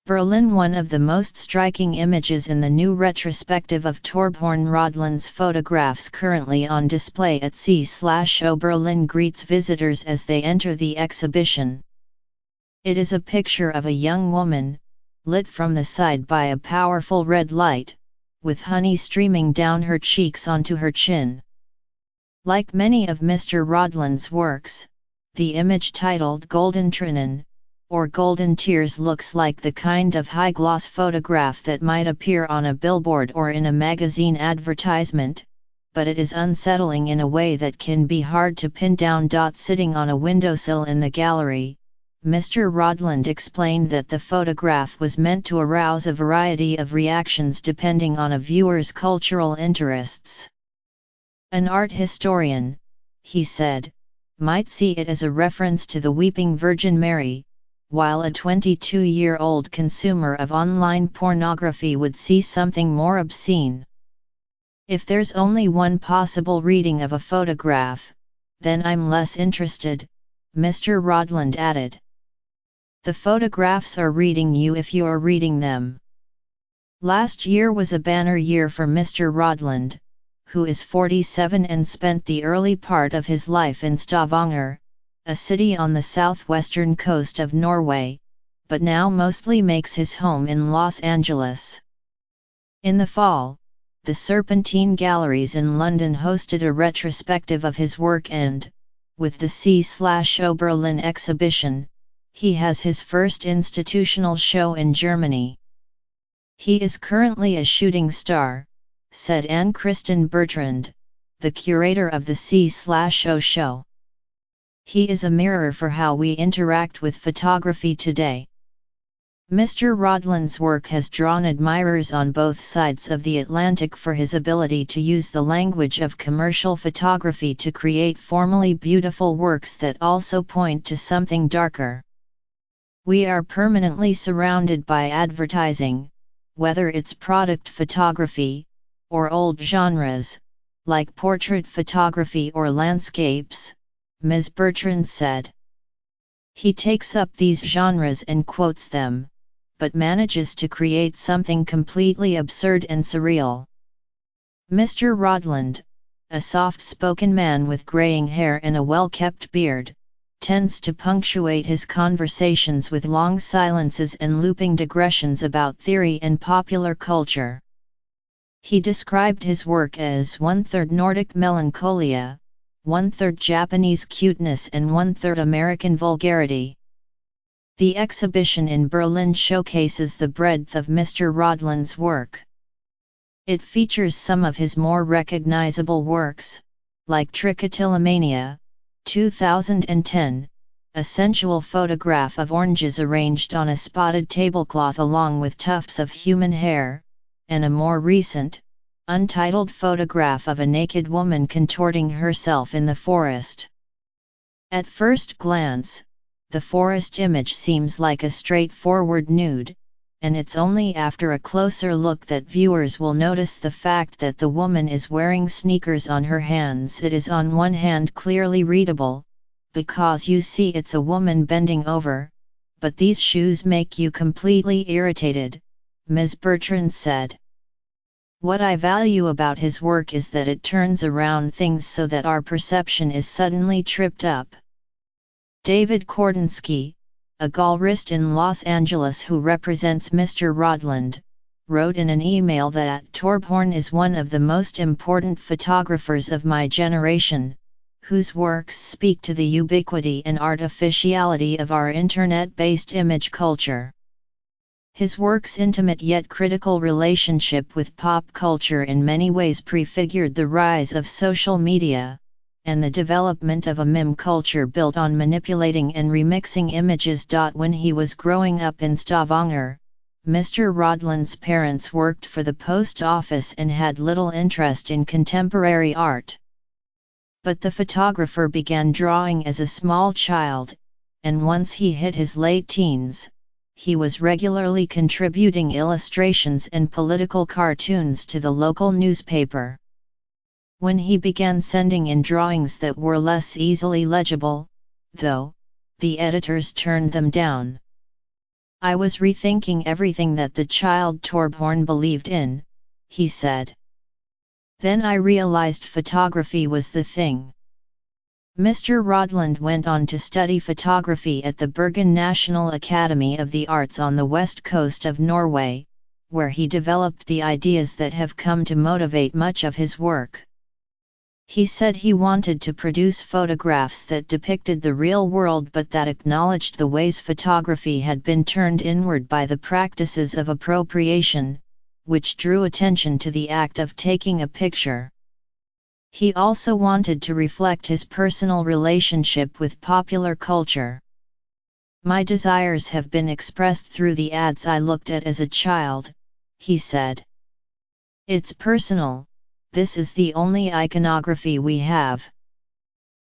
Berlin. One of the most striking images in the new retrospective of Torbjorn Rodlands photographs currently on display at C/O Berlin greets visitors as they enter the exhibition. It is a picture of a young woman, lit from the side by a powerful red light, with honey streaming down her cheeks onto her chin. Like many of Mr. Rodlands' works, the image titled Golden Tränen, or Golden Tears, looks like the kind of high-gloss photograph that might appear on a billboard or in a magazine advertisement, but it is unsettling in a way that can be hard to pin down. Sitting on a windowsill in the gallery, Mr. Rodland explained that the photograph was meant to arouse a variety of reactions depending on a viewer's cultural interests. An art historian, he said, might see it as a reference to the Weeping Virgin Mary, while a 22-year-old consumer of online pornography would see something more obscene. If there's only one possible reading of a photograph, then I'm less interested, Mr. Rodland added. The photographs are reading you if you're reading them. Last year was a banner year for Mr. Rodland, who is 47 and spent the early part of his life in Stavanger, a city on the southwestern coast of Norway, but now mostly makes his home in Los Angeles. In the fall, the Serpentine Galleries in London hosted a retrospective of his work and, with the C/O Berlin exhibition, he has his first institutional show in Germany. He is currently a shooting star, said Anne-Kristen Bertrand, the curator of the C/O show. He is a mirror for how we interact with photography today. Mr. Rodland's work has drawn admirers on both sides of the Atlantic for his ability to use the language of commercial photography to create formally beautiful works that also point to something darker. We are permanently surrounded by advertising, whether it's product photography, or old genres, like portrait photography or landscapes, Ms. Bertrand said. He takes up these genres and quotes them, but manages to create something completely absurd and surreal. Mr. Rodland, a soft-spoken man with graying hair and a well-kept beard, tends to punctuate his conversations with long silences and looping digressions about theory and popular culture. He described his work as 1/3 Nordic melancholia, 1/3 Japanese cuteness and 1/3 American vulgarity. The exhibition in Berlin showcases the breadth of Mr. Rodland's work. It features some of his more recognizable works, like Trichotillomania, 2010, a sensual photograph of oranges arranged on a spotted tablecloth along with tufts of human hair, and a more recent, untitled photograph of a naked woman contorting herself in the forest. At first glance, the forest image seems like a straightforward nude, and it's only after a closer look that viewers will notice the fact that the woman is wearing sneakers on her hands. It is on one hand clearly readable, because you see it's a woman bending over, but these shoes make you completely irritated, Ms. Bertrand said. What I value about his work is that it turns around things so that our perception is suddenly tripped up. David Kordinsky, a gallerist in Los Angeles who represents Mr. Rodland, wrote in an email that Torbjorn is one of the most important photographers of my generation, whose works speak to the ubiquity and artificiality of our internet-based image culture. His work's intimate yet critical relationship with pop culture in many ways prefigured the rise of social media, and the development of a meme culture built on manipulating and remixing images. When he was growing up in Stavanger, Mr. Rodland's parents worked for the post office and had little interest in contemporary art. But the photographer began drawing as a small child, and once he hit his late teens, he was regularly contributing illustrations and political cartoons to the local newspaper. When he began sending in drawings that were less easily legible, though, the editors turned them down. I was rethinking everything that the child Torbjorn believed in, he said. Then I realized photography was the thing. Mr. Rodland went on to study photography at the Bergen National Academy of the Arts on the west coast of Norway, where he developed the ideas that have come to motivate much of his work. He said he wanted to produce photographs that depicted the real world but that acknowledged the ways photography had been turned inward by the practices of appropriation, which drew attention to the act of taking a picture. He also wanted to reflect his personal relationship with popular culture. My desires have been expressed through the ads I looked at as a child, he said. It's personal. This is the only iconography we have.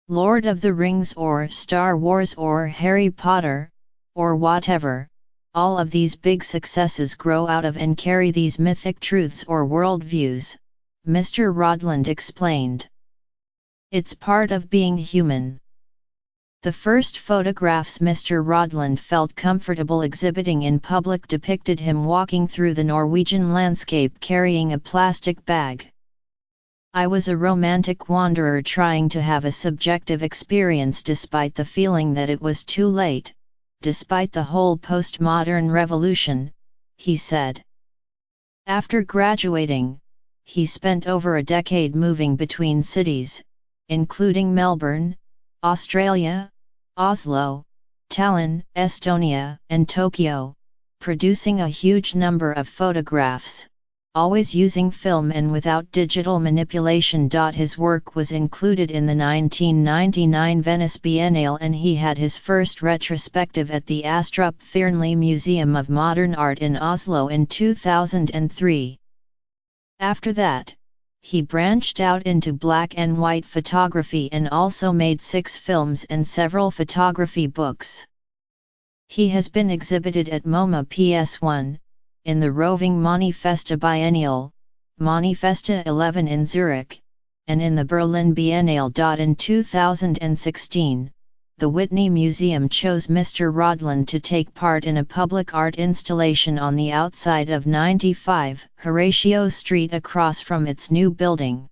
Lord of the Rings or Star Wars or Harry Potter, or whatever, all of these big successes grow out of and carry these mythic truths or worldviews, Mr. Rodland explained. It's part of being human. The first photographs Mr. Rodland felt comfortable exhibiting in public depicted him walking through the Norwegian landscape carrying a plastic bag. I was a romantic wanderer trying to have a subjective experience despite the feeling that it was too late, despite the whole postmodern revolution, he said. After graduating, he spent over a decade moving between cities, including Melbourne, Australia, Oslo, Tallinn, Estonia, and Tokyo, producing a huge number of photographs, always using film and without digital manipulation. His work was included in the 1999 Venice Biennale and he had his first retrospective at the Astrup Fearnley Museum of Modern Art in Oslo in 2003. After that, he branched out into black and white photography and also made 6 films and several photography books. He has been exhibited at MoMA PS1, in the roving Manifesta Biennial, Manifesta 11 in Zurich, and in the Berlin Biennale. In 2016, the Whitney Museum chose Mr. Rodland to take part in a public art installation on the outside of 95 Horatio Street across from its new building.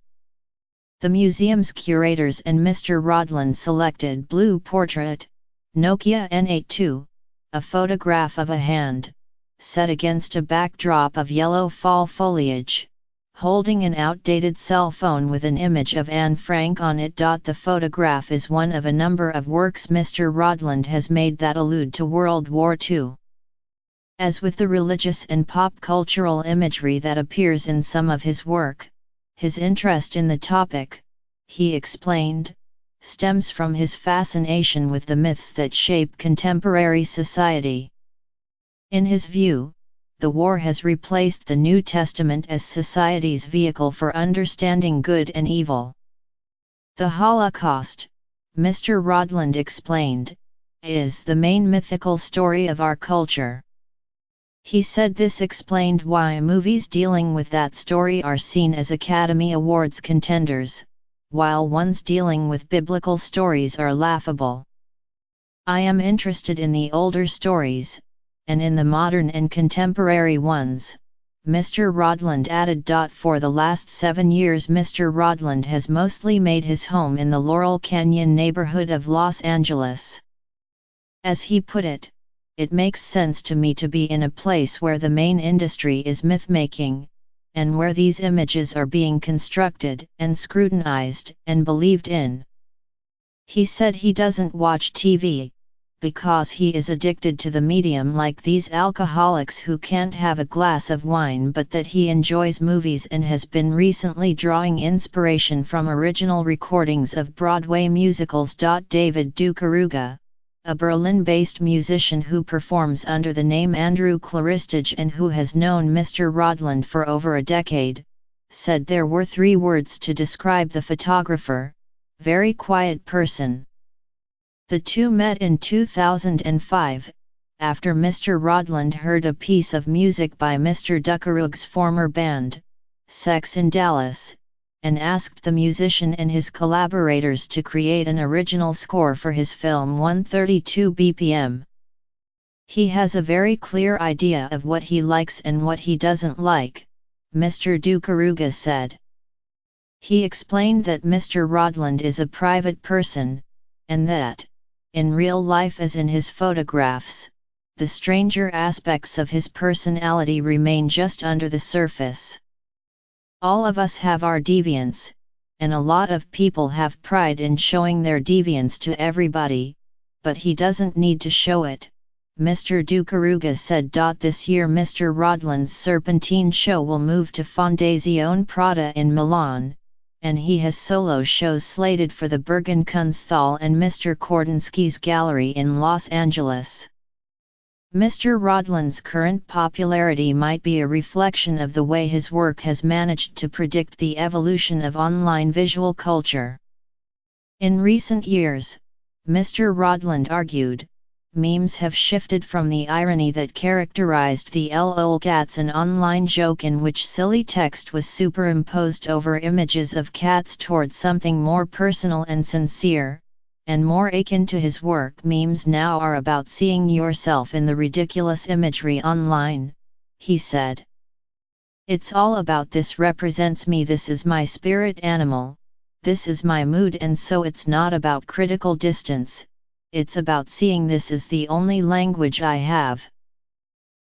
The museum's curators and Mr. Rodland selected Blue Portrait, Nokia N82, a photograph of a hand, set against a backdrop of yellow fall foliage, holding an outdated cell phone with an image of Anne Frank on it. The photograph is one of a number of works Mr. Rodland has made that allude to World War II. As with the religious and pop cultural imagery that appears in some of his work, his interest in the topic, he explained, stems from his fascination with the myths that shape contemporary society. In his view, the war has replaced the New Testament as society's vehicle for understanding good and evil. The Holocaust, Mr. Rodland explained, is the main mythical story of our culture. He said this explained why movies dealing with that story are seen as Academy Awards contenders, while ones dealing with biblical stories are laughable. I am interested in the older stories, and in the modern and contemporary ones, Mr. Rodland added. For the last 7 years Mr. Rodland has mostly made his home in the Laurel Canyon neighborhood of Los Angeles. As he put it, it makes sense to me to be in a place where the main industry is myth-making, and where these images are being constructed and scrutinized and believed in. He said he doesn't watch TV, because he is addicted to the medium like these alcoholics who can't have a glass of wine, but that he enjoys movies and has been recently drawing inspiration from original recordings of Broadway musicals. David Dukaruga, a Berlin-based musician who performs under the name Andrew Claristage and who has known Mr. Rodland for over a decade, said there were 3 words to describe the photographer: very quiet person. The two met in 2005, after Mr. Rodland heard a piece of music by Mr. Dukarug's former band, Sex in Dallas, and asked the musician and his collaborators to create an original score for his film 132 BPM. He has a very clear idea of what he likes and what he doesn't like, Mr. Dukaruga said. He explained that Mr. Rodland is a private person, and that, in real life as in his photographs, the stranger aspects of his personality remain just under the surface. All of us have our deviance, and a lot of people have pride in showing their deviance to everybody, but he doesn't need to show it, Mr. Dukaruga said. This year Mr. Rodland's Serpentine show will move to Fondazione Prada in Milan, and he has solo shows slated for the Bergenkunsthalle and Mr. Kordinsky's Gallery in Los Angeles. Mr. Rodland's current popularity might be a reflection of the way his work has managed to predict the evolution of online visual culture. In recent years, Mr. Rodland argued, memes have shifted from the irony that characterized the LOLA'S, an online joke in which silly text was superimposed over images of cats, toward something more personal and sincere, and more akin to his work. Memes now are about seeing yourself in the ridiculous imagery online, he said. It's all about this represents me, this is my spirit animal, this is my mood, and so it's not about critical distance, it's about seeing this is the only language I have.